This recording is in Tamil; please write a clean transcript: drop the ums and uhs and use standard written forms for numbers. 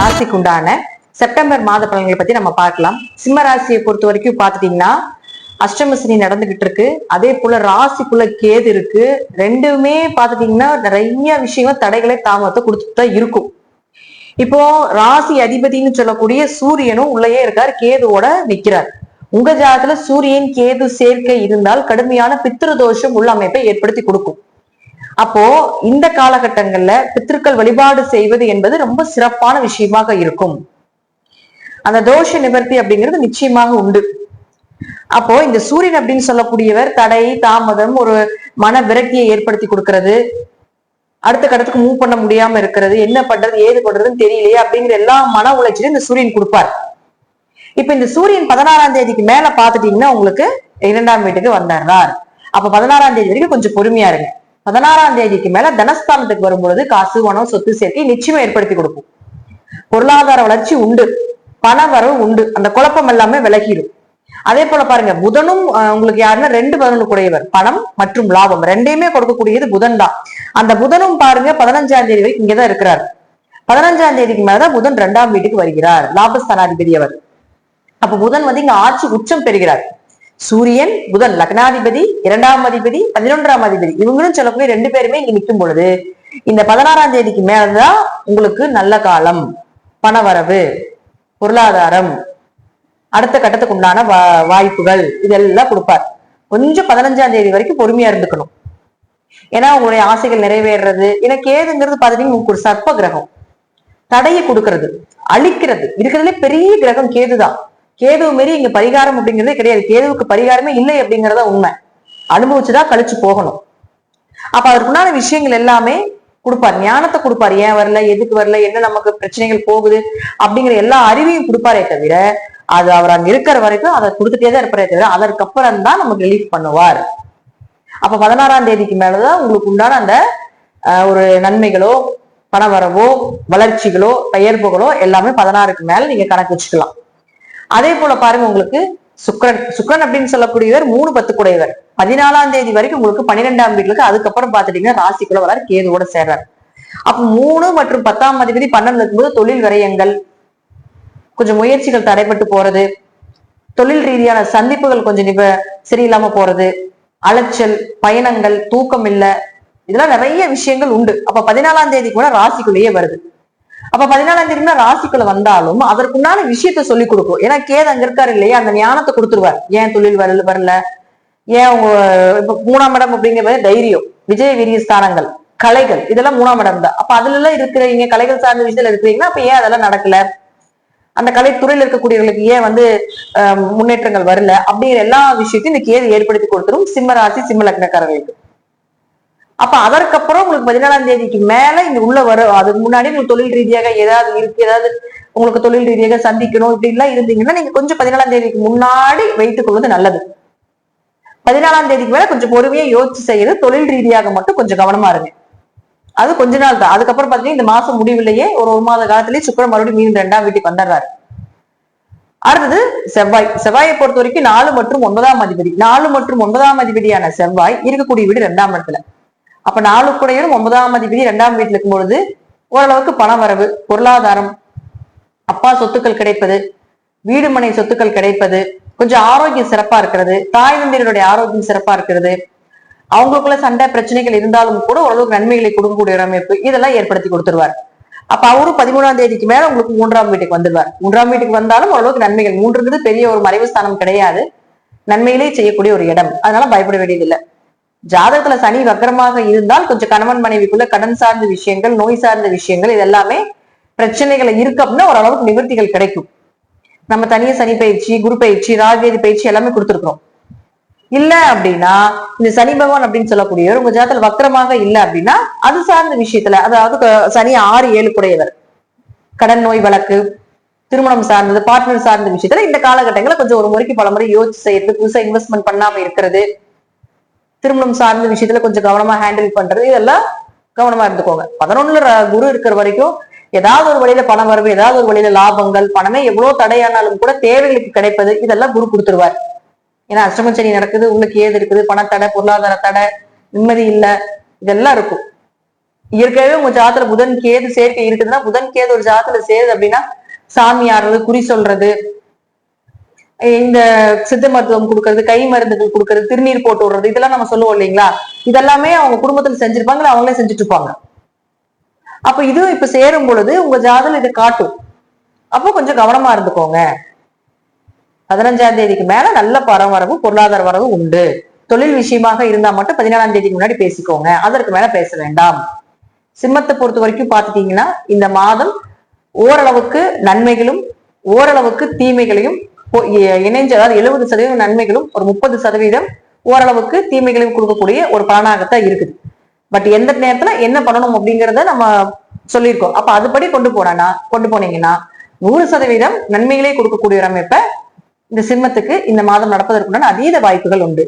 ராசிக்கு உண்டான செப்டம்பர் மாத பலன்களை பத்தி நம்ம பார்க்கலாம். சிம்ம ராசியை பொறுத்த வரைக்கும் பாத்துட்டீங்கன்னா அஷ்டம சனி நடந்துகிட்டு இருக்கு. அதே போல ராசிக்குள்ள கேது இருக்கு. ரெண்டுமே பாத்துட்டீங்கன்னா நிறைய விஷயங்கள் தடைகளை தாமதத்தை கொடுத்துட்டு தான் இருக்கும். இப்போ ராசி அதிபதினு சொல்லக்கூடிய சூரியனும் உள்ளேயே இருக்கார், கேதுவோட நிக்கிறார். உங்க ஜாதத்துல சூரியன் கேது சேர்க்கை இருந்தால் கடுமையான பித்ரு தோஷம் உள்ள அமைப்பை ஏற்படுத்தி கொடுக்கும். அப்போ இந்த காலகட்டங்கள்ல பித்திருக்கள் வழிபாடு செய்வது என்பது ரொம்ப சிறப்பான விஷயமாக இருக்கும். அந்த தோஷ நிவர்த்தி அப்படிங்கிறது நிச்சயமாக உண்டு. அப்போ இந்த சூரியன் அப்படின்னு சொல்லக்கூடியவர் தடை தாமதம், ஒரு மன விரக்தியை ஏற்படுத்தி கொடுக்கறது, அடுத்த கடத்துக்கு மூவ் பண்ண முடியாம இருக்கிறது, என்ன பண்றது ஏது பண்றதுன்னு தெரியலையே அப்படிங்கிற எல்லா மன உளைச்சலையும் இந்த சூரியன் கொடுப்பார். இப்ப இந்த சூரியன் 16ஆம் தேதிக்கு மேல பாத்துட்டீங்கன்னா உங்களுக்கு 2ஆம் வீட்டுக்கு வந்துடுறார். அப்ப 16ஆம் தேதி வரைக்கும் கொஞ்சம் பொறுமையா இருங்க. 16ஆம் தேதிக்கு மேல தனஸ்தானத்துக்கு வரும்பொழுது காசு பணம் சொத்து சேர்க்கை நிச்சயமா ஏற்படுத்தி கொடுக்கும். பொருளாதார வளர்ச்சி உண்டு, பண வரவு உண்டு, அந்த குழப்பம் எல்லாமே விலகிடும். அதே போல பாருங்க, புதனும் உங்களுக்கு யாருன்னா 2 பதினொன்று கூடையவர், பணம் மற்றும் லாபம் ரெண்டையுமே கொடுக்கக்கூடியது புதன் தான். அந்த புதனும் பாருங்க 15ஆம் தேதி வரைக்கும் இங்கதான் இருக்கிறார். 15ஆம் தேதிக்கு மேலதான் புதன் 2ஆம் வீட்டுக்கு வருகிறார், லாபஸ்தானாதிபதி அவர். அப்ப புதன் வந்து இங்க ஆட்சி உச்சம் பெறுகிறார். சூரியன் புதன் லக்னாதிபதி, 2ஆம் அதிபதி, 11ஆம் அதிபதி, இவங்களும் சொல்லக்கூடிய 2 பேருமே இங்க நிற்கும் பொழுது இந்த 16ஆம் தேதிக்கு மேலதான் உங்களுக்கு நல்ல காலம், பணவரவு, பொருளாதாரம், அடுத்த கட்டத்துக்கு உண்டான வாய்ப்புகள் இதெல்லாம் கொடுப்பார். கொஞ்சம் 15ஆம் தேதி வரைக்கும் பொறுமையா இருந்துக்கணும். ஏன்னா உங்களுடைய ஆசைகள் நிறைவேறது. ஏன்னா கேதுங்கிறது பாத்தீங்கன்னா உங்களுக்கு ஒரு சர்ப்ப கிரகம், தடையை கொடுக்கறது, அழிக்கிறது. இருக்கிறதுல பெரிய கிரகம் கேதுதான். கேதுவு மாரி இங்க பரிகாரம் அப்படிங்கிறதே கிடையாது. கேதுவுக்கு பரிகாரமே இல்லை அப்படிங்கிறத உண்மை. அனுபவிச்சுதான் கழிச்சு போகணும். அப்ப அதற்குண்டான விஷயங்கள் எல்லாமே கொடுப்பார், ஞானத்தை கொடுப்பார். ஏன் வரல, எதுக்கு வரல, என்ன நமக்கு பிரச்சனைகள் போகுது அப்படிங்கிற எல்லா அறிவையும் கொடுப்பாரே தவிர அது அவர் அங்க இருக்கிற வரைக்கும் அதை கொடுத்துட்டே தான் இருப்பாரே தவிர அதற்கப்புறம் தான் நமக்கு ரிலீஃப் பண்ணுவார். அப்ப 16ஆம் தேதிக்கு மேலதான் உங்களுக்கு உண்டான அந்த ஒரு நன்மைகளோ பணவரவோ வளர்ச்சிகளோ பெயர்ப்புகளோ எல்லாமே 16க்கு மேல நீங்க கணக்கு வச்சுக்கலாம். அதே போல பாருங்க, உங்களுக்கு சுக்கிரன் அப்படின்னு சொல்லக்கூடியவர் 3-10 கூடையவர். 14ஆம் தேதி வரைக்கும் உங்களுக்கு 12ஆம் வீட்டுக்கு, அதுக்கப்புறம் பாத்துட்டீங்கன்னா ராசிக்குள்ள வர கேதுவோட சேர்றாரு. அப்ப 3 மற்றும் 10ஆம் அதிபதி 12 இருக்கும்போது தொழில் விரயங்கள், கொஞ்சம் முயற்சிகள் தடைபட்டு போறது, தொழில் ரீதியான சந்திப்புகள் கொஞ்சம் சரியில்லாம போறது, அலைச்சல், பயணங்கள், தூக்கம் இல்ல, இதெல்லாம் நிறைய விஷயங்கள் உண்டு. அப்ப 14ஆம் தேதி கூட ராசிக்குள்ளேயே வருது. அப்ப 14ஆம் தேதி ராசிக்குள்ள வந்தாலும் அதற்குண்டான விஷயத்த சொல்லி கொடுக்கும். ஏன்னா கேது அங்க இருக்காரு இல்லையா, அந்த ஞானத்தை கொடுத்துருவார். ஏன் தொழில் வரல, ஏன் உங்க இப்ப 3ஆம் இடம் அப்படிங்கிற தைரியம், விஜய வீரிய ஸ்தானங்கள், கலைகள், இதெல்லாம் 3ஆம் இடம் தான். அப்ப அதுல எல்லாம் இருக்கிறீங்க, கலைகள் சார்ந்த விஷயத்துல இருக்கிறீங்கன்னா அப்ப ஏன் அதெல்லாம் நடக்கல, அந்த கலைத்துறையில் இருக்கக்கூடியவர்களுக்கு ஏன் முன்னேற்றங்கள் வரல அப்படிங்கிற எல்லா விஷயத்தையும் இந்த கேது ஏற்படுத்தி கொடுத்துரும் சிம்ம ராசி சிம்ம லக்னக்காரர்களுக்கு. அப்ப அதற்கப்புறம் உங்களுக்கு 14ஆம் தேதிக்கு மேல இங்க உள்ள வரும். அதுக்கு முன்னாடி உங்களுக்கு தொழில் ரீதியாக ஏதாவது இருக்கு, ஏதாவது உங்களுக்கு தொழில் ரீதியாக சந்திக்கணும் இப்படி எல்லாம் இருந்தீங்கன்னா நீங்க கொஞ்சம் 14ஆம் தேதிக்கு முன்னாடி வைத்துக் கொள்வது நல்லது. 14ஆம் தேதிக்கு மேல கொஞ்சம் பொறுமையா யோசிச்சு செய்யறது, தொழில் ரீதியாக மட்டும் கொஞ்சம் கவனமா இருங்க. அது கொஞ்ச நாள் தான். அதுக்கப்புறம் பாத்தீங்கன்னா இந்த மாசம் முடிவிலேயே ஒரு மாத காலத்திலேயே சுக்கிரன் மறுபடியும் மீண்டும் 2ஆம் வீட்டுக்கு வந்துடுறாரு. அடுத்தது செவ்வாயை பொறுத்த வரைக்கும் 4 மற்றும் 9ஆம் அதிபதி, 4 மற்றும் 9ஆம் அதிபதியான செவ்வாய் இருக்கக்கூடிய வீடு 2ஆம் இடத்துல. அப்ப 4 கூடையும் 9ஆம் அதிபதி 2ஆம் வீட்டுல இருக்கும் பொழுது ஓரளவுக்கு பண வரவு, பொருளாதாரம், அப்பா சொத்துக்கள் கிடைப்பது, வீடு மனை சொத்துக்கள் கிடைப்பது, கொஞ்சம் ஆரோக்கியம் சிறப்பா இருக்கிறது, தாய் தந்தையருடைய ஆரோக்கியம் சிறப்பா இருக்கிறது, அவங்களுக்குள்ள சண்டை பிரச்சனைகள் இருந்தாலும் கூட ஓரளவுக்கு நன்மைகளை கொடுக்கக்கூடிய அமைப்பு இதெல்லாம் ஏற்படுத்தி கொடுத்துருவார். அப்ப அவரும் 13ஆம் தேதிக்கு மேல உங்களுக்கு 3ஆம் வீட்டுக்கு வந்துடுவார். 3ஆம் வீட்டுக்கு வந்தாலும் ஓரளவுக்கு நன்மைகள், 3ங்கிறது பெரிய ஒரு மறைவு ஸ்தானம் கிடையாது, நன்மைகளே செய்யக்கூடிய ஒரு இடம். அதனால பயப்பட வேண்டியதில்லை. ஜாதகத்துல சனி வக்கரமாக இருந்தால் கொஞ்சம் கணவன் மனைவிக்குள்ள கடன் சார்ந்த விஷயங்கள், நோய் சார்ந்த விஷயங்கள், இது எல்லாமே பிரச்சனைகளை இருக்கு அப்படின்னா ஓரளவுக்கு நிவர்த்திகள் கிடைக்கும். நம்ம தனியா சனி பயிற்சி, குரு பயிற்சி, ராகேது பயிற்சி எல்லாமே கொடுத்துருக்கோம். இல்ல அப்படின்னா இந்த சனி பகவான் அப்படின்னு சொல்லக்கூடியவர் உங்க ஜாதகத்துல வக்கரமாக இல்ல அப்படின்னா அது சார்ந்த விஷயத்துல, அதாவது சனி 6-7 கூடையவர், கடன் நோய் வழக்கு, திருமணம் சார்ந்தது, பார்ட்னர் சார்ந்த விஷயத்துல இந்த காலகட்டங்களை கொஞ்சம் ஒரு முறைக்கு பல முறை யோசிச்சு செய்யறது, புதுசா இன்வெஸ்ட்மெண்ட் பண்ணாம இருக்கிறது, திருமணம் சார்ந்த விஷயத்துல கொஞ்சம் கவனமா ஹேண்டில் பண்றது, இதெல்லாம் கவனமா இருந்துக்கோங்க. 11ல குரு இருக்கிற வரைக்கும் ஏதாவது ஒரு வழியில பணம் வரவு, ஏதாவது ஒரு வழியில லாபங்கள், பணமே எவ்வளவு தடையானாலும் கூட தேவைகளுக்கு கிடைப்பது, இதெல்லாம் குரு கொடுத்துருவார். ஏன்னா அஷ்டமச்சனி நடக்குது, உங்களுக்கு ஏது இருக்குது, பணத்தடை, பொருளாதார தடை, நிம்மதி இல்ல, இதெல்லாம் இருக்கும். இயற்கையாவே உங்க ஜாதத்துல புதன் கேது சேர்க்கை இருக்குதுன்னா, புதன் கேது ஒரு ஜாதத்துல சேருது அப்படின்னா சாமி ஆடுறது, குறி சொல்றது, இந்த சித்த மருத்துவம் கொடுக்கறது, கை மருந்துகள் கொடுக்கறது, திருநீர் போட்டு விடுறது, இதெல்லாம் நம்ம சொல்லுவோம் இல்லைங்களா? இதெல்லாமே அவங்க குடும்பத்துல செஞ்சிருப்பாங்க, அவங்களே செஞ்சுட்டு இருப்பாங்க. அப்ப இதுவும் இப்ப சேரும் பொழுது உங்க ஜாதகம் இதை காட்டும். அப்போ கொஞ்சம் கவனமா இருந்துக்கோங்க. 15ஆம் தேதிக்கு மேல நல்ல பரவரவு, பொருளாதார வரவு உண்டு. தொழில் விஷயமாக இருந்தா மட்டும் 14ஆம் தேதிக்கு முன்னாடி பேசிக்கோங்க, அதற்கு மேல பேச வேண்டாம். சிம்மத்தை பொறுத்த வரைக்கும் பாத்துட்டீங்கன்னா இந்த மாதம் ஓரளவுக்கு நன்மைகளும் ஓரளவுக்கு தீமைகளையும் இணைஞ்சு, அதாவது 70% நன்மைகளும் ஒரு 30% ஓரளவுக்கு தீமைகளையும் கொடுக்கக்கூடிய ஒரு பலனாகத்தான் இருக்குது. பட் எந்த நேரத்துல என்ன பண்ணணும் அப்படிங்கறத நம்ம சொல்லியிருக்கோம். அப்ப அதுபடி கொண்டு போனீங்கன்னா 100% நன்மைகளே கொடுக்கக்கூடிய அமைப்ப இந்த சிம்மத்துக்கு இந்த மாதம் நடப்பதற்குண்டான அதீத வாய்ப்புகள் உண்டு.